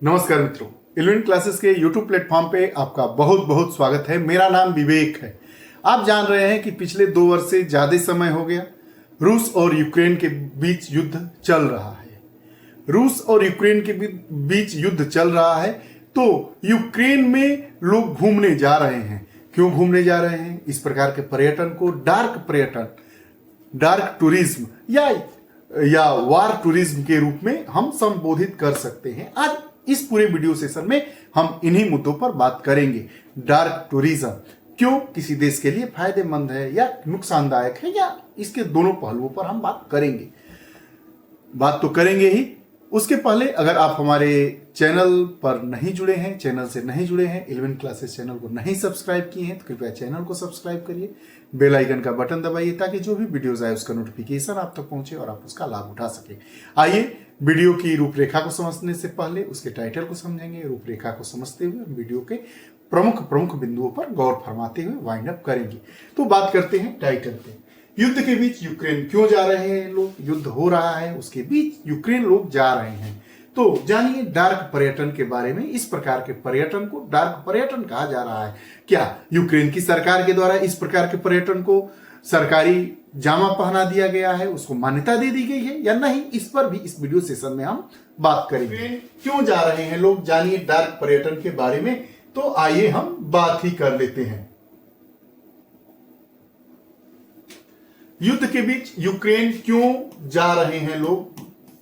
नमस्कार मित्रों, eleven classes के यूट्यूब प्लेटफॉर्म पे आपका बहुत बहुत स्वागत है। मेरा नाम विवेक है। आप जान रहे हैं कि पिछले 2 वर्ष से ज्यादा समय हो गया रूस और यूक्रेन के बीच युद्ध चल रहा है। रूस और यूक्रेन के बीच युद्ध चल रहा है तो यूक्रेन में लोग घूमने जा रहे हैं। क्यों घूमने जा रहे हैं? इस प्रकार के पर्यटन को डार्क पर्यटन, डार्क टूरिज्म या वार टूरिज्म के रूप में हम संबोधित कर सकते हैं। आज इस पूरे वीडियो सेशन में हम इन्हीं मुद्दों पर बात करेंगे। डार्क टूरिज्म क्यों किसी देश के लिए फायदेमंद है या नुकसानदायक है, या इसके दोनों पहलुओं पर हम बात तो करेंगे ही। उसके पहले अगर आप हमारे चैनल पर नहीं जुड़े हैं, चैनल से नहीं जुड़े हैं, इलेवन क्लासेस चैनल को नहीं सब्सक्राइब किए हैं तो कृपया चैनल को सब्सक्राइब करिए, बेल आइकन का बटन दबाइए ताकि जो भी वीडियोस आए उसका नोटिफिकेशन आप तक पहुंचे और आप उसका लाभ उठा सके। आइए वीडियो की रूपरेखा को समझने से पहले उसके टाइटल को समझेंगे। रूपरेखा को समझते हुए वीडियो के प्रमुख बिंदुओं पर गौर फरमाते हुए वाइंड अप करेंगे। तो बात करते हैं टाइटल पे। युद्ध के बीच यूक्रेन क्यों जा रहे हैं लोग? युद्ध हो रहा है, उसके बीच यूक्रेन लोग जा रहे हैं। तो जानिए डार्क पर्यटन के बारे में। इस प्रकार के पर्यटन को डार्क पर्यटन कहा जा रहा है। क्या यूक्रेन की सरकार के द्वारा इस प्रकार के पर्यटन को सरकारी जामा पहना दिया गया है, उसको मान्यता दे दी गई है या नहीं? इस पर भी इस वीडियो सेशन में हम बात करेंगे। क्यों जा रहे हैं लोग, जानिए डार्क पर्यटन के बारे में। तो आइए हम बात ही कर लेते हैं। युद्ध के बीच यूक्रेन क्यों जा रहे हैं लोग?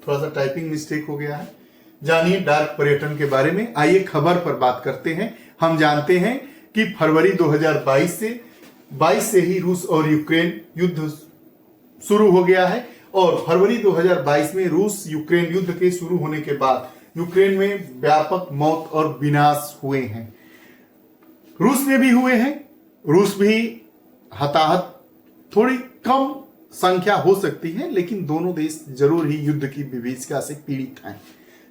थोड़ा सा टाइपिंग मिस्टेक हो गया है। जानिए डार्क पर्यटन के बारे में। आइए खबर पर बात करते हैं। हम जानते हैं कि फरवरी 2022 से ही रूस और यूक्रेन युद्ध शुरू हो गया है और फरवरी 2022 में रूस यूक्रेन युद्ध के शुरू होने के बाद यूक्रेन में व्यापक मौत और विनाश हुए हैं। रूस में भी हुए हैं। रूस भी हताहत थोड़ी कम संख्या हो सकती है, लेकिन दोनों देश जरूर ही युद्ध की विभीषिका से पीड़ित हैं।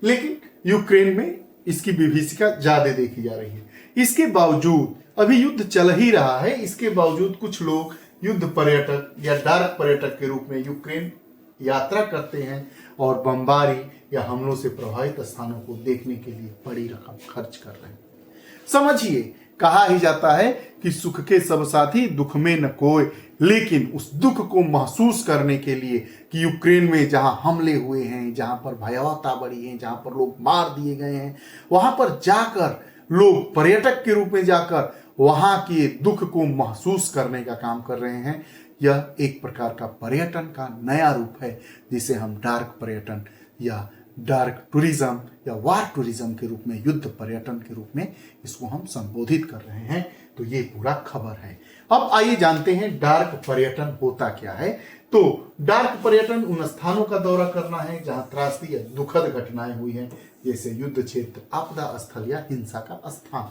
लेकिन यूक्रेन में इसकी विभीषिका ज्यादा देखी जा रही है। इसके बावजूद अभी युद्ध चल ही रहा है, इसके बावजूद कुछ लोग युद्ध पर्यटक या डार्क पर्यटक के रूप में यूक्रेन यात्रा करते हैं और बमबारी या हमलों से प्रभावित स्थानों को देखने के लिए बड़ी रकम खर्च कर रहे हैं। समझिए, कहा ही जाता है कि सुख के सब साथी दुख में न कोई, लेकिन उस दुख को महसूस करने के लिए कि यूक्रेन में जहां हमले हुए हैं, जहां पर भयावहता बढ़ी है, जहां पर लोग मार दिए गए हैं, वहां पर जाकर लोग पर्यटक के रूप में जाकर वहां के दुख को महसूस करने का काम कर रहे हैं। यह एक प्रकार का पर्यटन का नया रूप है जिसे हम डार्क पर्यटन या डार्क टूरिज्म या वार टूरिज्म के रूप में, युद्ध पर्यटन के रूप में इसको हम संबोधित कर रहे हैं। तो ये पूरा खबर है। अब आइए जानते हैं डार्क पर्यटन होता क्या है। तो डार्क पर्यटन उन स्थानों का दौरा करना है जहां त्रासदी या दुखद घटनाएं हुई हैं, जैसे युद्ध क्षेत्र, आपदा स्थल या हिंसा का स्थान।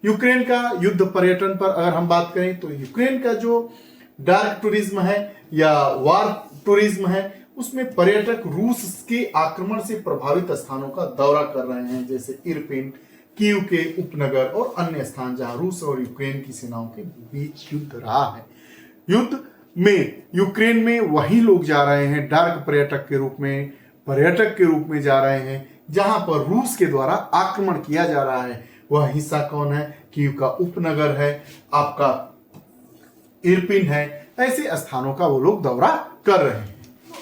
यूक्रेन का युद्ध पर्यटन पर अगर हम बात करें तो यूक्रेन का जो डार्क टूरिज्म है या वार टूरिज्म है, उसमें पर्यटक रूस के आक्रमण से प्रभावित स्थानों का दौरा कर रहे हैं, जैसे इरपिन, कीव के उपनगर और अन्य स्थान जहां रूस और यूक्रेन की सेनाओं के बीच युद्ध रहा है। युद्ध में यूक्रेन में वही लोग जा रहे हैं डार्क पर्यटक के रूप में, पर्यटक के रूप में जा रहे हैं जहां पर रूस के द्वारा आक्रमण किया जा रहा है। वह हिस्सा कौन है? कीव का उपनगर है, आपका इरपिन है। ऐसे स्थानों का वो लोग दौरा कर रहे हैं।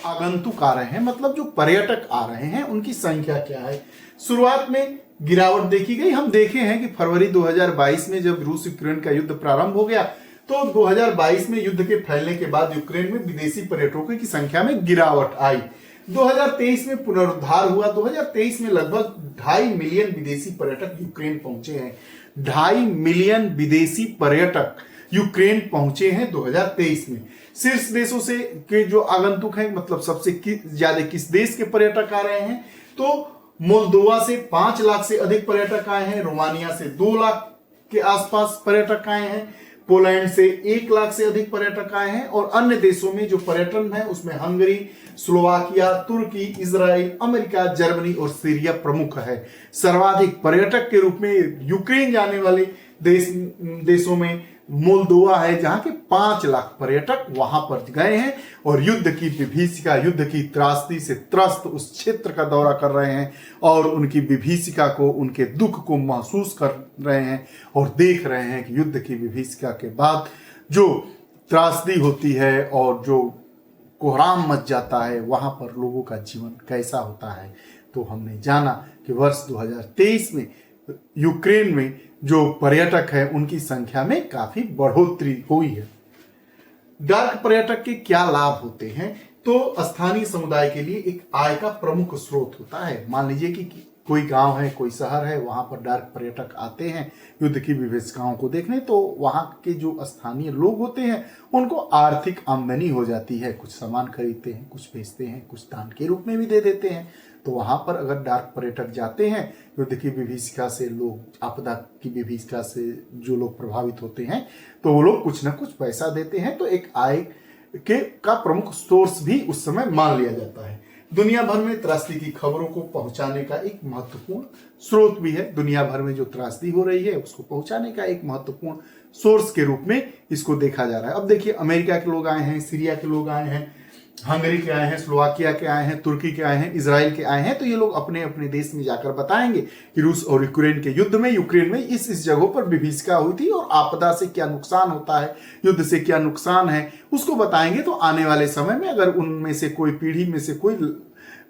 आगंतुक आ रहे हैं, मतलब जो पर्यटक आ रहे हैं उनकी संख्या क्या है? शुरुआत में गिरावट देखी गई। हम देखे हैं कि फरवरी 2022 में जब रूस यूक्रेन का युद्ध प्रारंभ हो गया तो 2022 में युद्ध के फैलने के बाद यूक्रेन में विदेशी पर्यटकों की संख्या में गिरावट आई। 2023 में पुनरुद्धार हुआ। 2023 में लगभग 2.5 मिलियन विदेशी पर्यटक यूक्रेन पहुंचे हैं। 2.5 मिलियन विदेशी पर्यटक यूक्रेन पहुंचे हैं 2023 में। शीर्ष देशों से के जो आगंतुक हैं, मतलब सबसे ज्यादा किस देश के पर्यटक आ रहे हैं? तो मोल्दोवा से 5 लाख से अधिक पर्यटक आए हैं, रोमानिया से 2 लाख के आसपास पर्यटक आए हैं, पोलैंड से 1 लाख से अधिक पर्यटक आए हैं और अन्य देशों में जो पर्यटन है उसमें हंगरी, स्लोवाकिया, तुर्की, इजराइल, अमेरिका, जर्मनी और सीरिया प्रमुख है। सर्वाधिक पर्यटक के रूप में यूक्रेन जाने वाले देशों में मोल्दोवा है, जहां के 5 लाख पर्यटक वहां पर गए हैं और युद्ध की विभीषिका, युद्ध की त्रासदी से त्रस्त उस क्षेत्र का दौरा कर रहे हैं और उनकी विभीषिका को, उनके दुख को महसूस कर रहे हैं और देख रहे हैं कि युद्ध की विभीषिका के बाद जो त्रासदी होती है और जो कोहराम मच जाता है, वहां पर लोगों का जीवन कैसा होता है। तो हमने जाना कि वर्ष 2023 में यूक्रेन में जो पर्यटक है उनकी संख्या में काफी बढ़ोतरी हुई है। डार्क पर्यटक के क्या लाभ होते हैं? तो स्थानीय समुदाय के लिए एक आय का प्रमुख स्रोत होता है। मान लीजिए कि कोई गांव है, कोई शहर है, वहां पर डार्क पर्यटक आते हैं युद्ध की विभीषिकाओं को देखने, तो वहां के जो स्थानीय लोग होते हैं उनको आर्थिक आमदनी हो जाती है। कुछ सामान खरीदते हैं, कुछ बेचते हैं, कुछ दान के रूप में भी दे देते हैं। तो वहां पर अगर डार्क पर्यटक जाते हैं, युद्ध की विभीषिका से, लोग आपदा की विभीषिका से जो लोग प्रभावित होते हैं, तो वो लोग कुछ ना कुछ पैसा देते हैं। तो एक आय का प्रमुख सोर्स भी उस समय मान लिया जाता है। दुनिया भर में त्रासदी की खबरों को पहुंचाने का एक महत्वपूर्ण स्रोत भी है। दुनिया भर में जो त्रासदी हो रही है उसको पहुंचाने का एक महत्वपूर्ण सोर्स के रूप में इसको देखा जा रहा है। अब देखिए, अमेरिका के लोग आए हैं, सीरिया के लोग आए हैं, हंगरी के आए हैं, स्लोवाकिया के आए हैं, तुर्की के आए हैं, इजराइल के आए हैं। तो ये लोग अपने अपने देश में जाकर बताएंगे कि रूस और यूक्रेन के युद्ध में यूक्रेन में इस जगहों पर विभीषिका हुई थी और आपदा से क्या नुकसान होता है, युद्ध से क्या नुकसान है, उसको बताएंगे। तो आने वाले समय में अगर उनमें से कोई पीढ़ी में से कोई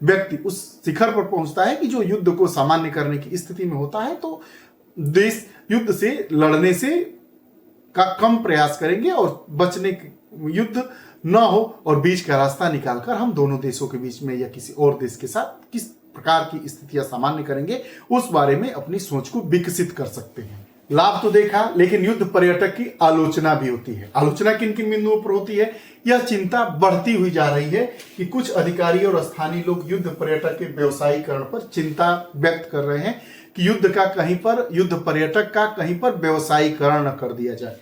व्यक्ति उस शिखर पर पहुंचता है कि जो युद्ध को सामान्य करने की स्थिति में होता है, तो देश युद्ध से लड़ने से का कम प्रयास करेंगे और बचने युद्ध न हो और बीच का रास्ता निकालकर हम दोनों देशों के बीच में या किसी और देश के साथ किस प्रकार की स्थितियां सामान्य करेंगे, उस बारे में अपनी सोच को विकसित कर सकते हैं। लाभ तो देखा, लेकिन युद्ध पर्यटक की आलोचना भी होती है। आलोचना किन किन बिंदुओं पर होती है? यह चिंता बढ़ती हुई जा रही है कि कुछ अधिकारी और स्थानीय लोग युद्ध पर्यटक के व्यवसायीकरण पर चिंता व्यक्त कर रहे हैं कि युद्ध पर्यटक का कहीं पर व्यवसायीकरण न कर दिया जाए,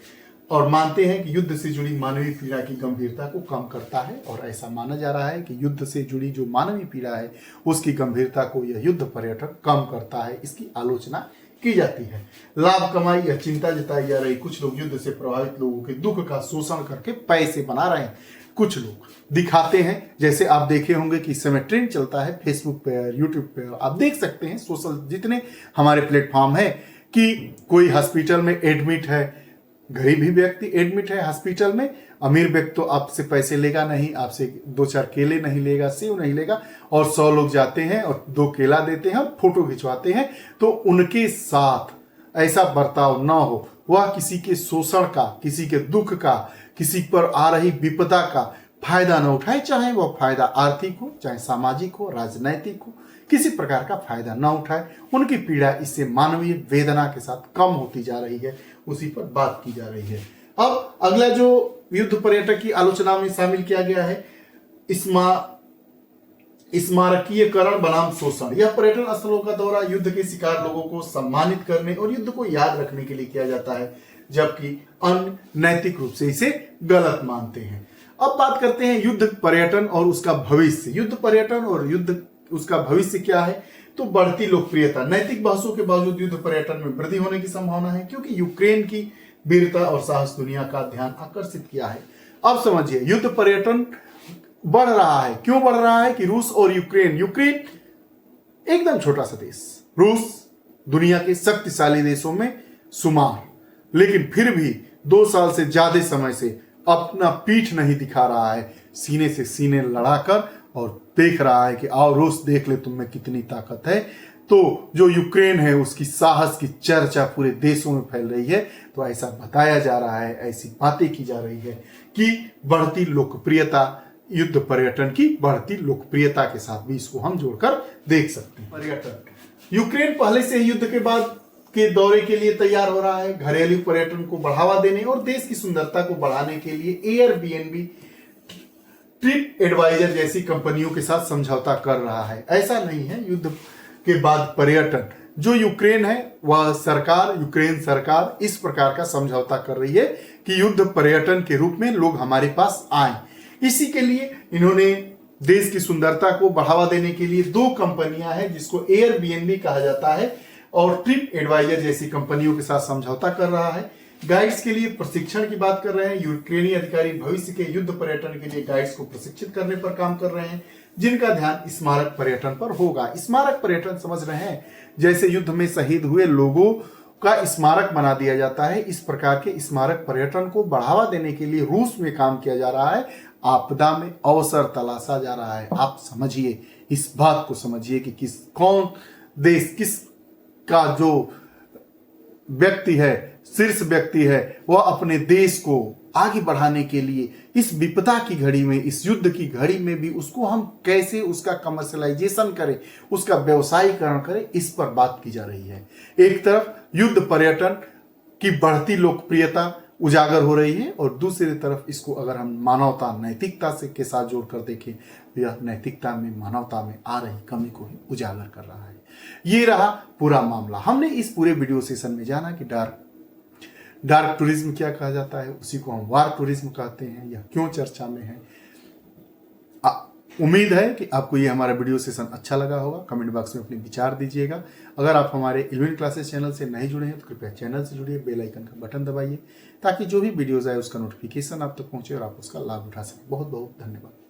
और मानते हैं कि युद्ध से जुड़ी मानवीय पीड़ा की गंभीरता को कम करता है। और ऐसा माना जा रहा है कि युद्ध से जुड़ी जो मानवीय पीड़ा है उसकी गंभीरता को यह युद्ध पर्यटक कम करता है। इसकी आलोचना की जाती है। लाभ कमाई या चिंता जताई जा रही, कुछ लोग युद्ध से प्रभावित लोगों के दुख का शोषण करके पैसे बना रहे हैं। कुछ लोग दिखाते हैं, जैसे आप देखे होंगे कि इस समय ट्रेंड चलता है फेसबुक पे, यूट्यूब पे, आप देख सकते हैं सोशल जितने हमारे प्लेटफॉर्म है कि कोई हॉस्पिटल में एडमिट है, गरीब ही व्यक्ति एडमिट है हॉस्पिटल में, अमीर व्यक्ति तो आपसे पैसे लेगा नहीं, आपसे 2-4 केले नहीं लेगा, सेव नहीं लेगा, और 100 लोग जाते हैं और 2 केला देते हैं और फोटो खिंचवाते हैं। तो उनके साथ ऐसा बर्ताव ना हो, वह किसी के शोषण का, किसी के दुख का, किसी पर आ रही विपदा का फायदा न उठाए, चाहे वह फायदा आर्थिक हो, चाहे सामाजिक हो, राजनैतिक हो, किसी प्रकार का फायदा न उठाए। उनकी पीड़ा इससे मानवीय वेदना के साथ कम होती जा रही है, उसी पर बात की जा रही है। अब अगला जो युद्ध पर्यटक की आलोचना में शामिल किया गया है, स्मारकीयकरण बनाम शोषण। यह पर्यटन स्थलों का दौरा युद्ध के शिकार लोगों को सम्मानित करने और युद्ध को याद रखने के लिए किया जाता है, जबकि अन्य नैतिक रूप से इसे गलत मानते हैं। अब बात करते हैं युद्ध पर्यटन और उसका भविष्य। युद्ध पर्यटन और युद्ध उसका भविष्य क्या है? तो बढ़ती लोकप्रियता। नैतिक बहसों के बावजूद युद्ध पर्यटन में वृद्धि होने की संभावना है, क्योंकि यूक्रेन की वीरता और साहस दुनिया का ध्यान आकर्षित किया है। अब समझिए, युद्ध पर्यटन बढ़ रहा है। क्यों बढ़ रहा है? कि रूस और यूक्रेन एकदम छोटा सा देश, रूस दुनिया के शक्तिशाली देशों में शुमार, लेकिन फिर भी 2 साल से ज्यादा समय से अपना पीठ नहीं दिखा रहा है, सीने से सीने लड़ाकर, और देख रहा है कि आओ रूस देख ले तुम में कितनी ताकत है। तो जो यूक्रेन है उसकी साहस की चर्चा पूरे देशों में फैल रही है। तो ऐसा बताया जा रहा है, ऐसी बातें की जा रही है कि बढ़ती लोकप्रियता, युद्ध पर्यटन की बढ़ती लोकप्रियता के साथ भी इसको हम जोड़कर देख सकते हैं। पर्यटन, यूक्रेन पहले से ही युद्ध के बाद के दौरे के लिए तैयार हो रहा है। घरेलू पर्यटन को बढ़ावा देने और देश की सुंदरता को बढ़ाने के लिए एयरबीएनबी, ट्रिप एडवाइजर जैसी कंपनियों के साथ समझौता कर रहा है। ऐसा नहीं है युद्ध के बाद पर्यटन, जो यूक्रेन है वह सरकार, यूक्रेन सरकार इस प्रकार का समझौता कर रही है कि युद्ध पर्यटन के रूप में लोग हमारे पास आए। इसी के लिए इन्होंने देश की सुंदरता को बढ़ावा देने के लिए 2 कंपनियां हैं, जिसको एयरबीएनबी कहा जाता है और ट्रिप एडवाइजर जैसी कंपनियों के साथ समझौता कर रहा है। गाइड्स के लिए प्रशिक्षण की बात कर रहे हैं। यूक्रेनी अधिकारी भविष्य के युद्ध पर्यटन के लिए गाइड्स को प्रशिक्षित करने पर काम कर रहे हैं, जिनका ध्यान स्मारक पर्यटन पर होगा। स्मारक पर्यटन समझ रहे हैं, जैसे युद्ध में शहीद हुए लोगों का स्मारक बना दिया जाता है, इस प्रकार के स्मारक पर्यटन को बढ़ावा देने के लिए रूस में काम किया जा रहा है। आपदा में अवसर तलाशा जा रहा है। आप समझिए, इस बात को समझिए कि कौन देश, किस का जो व्यक्ति है, शीर्ष व्यक्ति है, वह अपने देश को आगे बढ़ाने के लिए इस विपदा की घड़ी में, इस युद्ध की घड़ी में भी उसको हम कैसे उसका कमर्शलाइजेशन करें, उसका व्यवसायीकरण करें, इस पर बात की जा रही है। एक तरफ युद्ध पर्यटन की बढ़ती लोकप्रियता उजागर हो रही है और दूसरी तरफ इसको अगर हम मानवता, नैतिकता से के साथ जोड़कर देखें तो यह नैतिकता में, मानवता में आ रही कमी को ही उजागर कर रहा है। ये रहा पूरा मामला। हमने इस पूरे वीडियो सेशन में जाना कि डार्क टूरिज्म क्या कहा जाता है, उसी को हम वार टूरिज्म कहते हैं, यह क्यों चर्चा में है। उम्मीद है कि आपको ये हमारा वीडियो सेशन अच्छा लगा होगा। कमेंट बॉक्स में अपने विचार दीजिएगा। अगर आप हमारे इल्विन क्लासेस चैनल से नहीं जुड़े हैं तो कृपया चैनल से जुड़िए, बेल आइकन का बटन दबाइए ताकि जो भी वीडियोज आए उसका नोटिफिकेशन आप तक पहुंचे और आप उसका लाभ उठा सकें। बहुत बहुत धन्यवाद।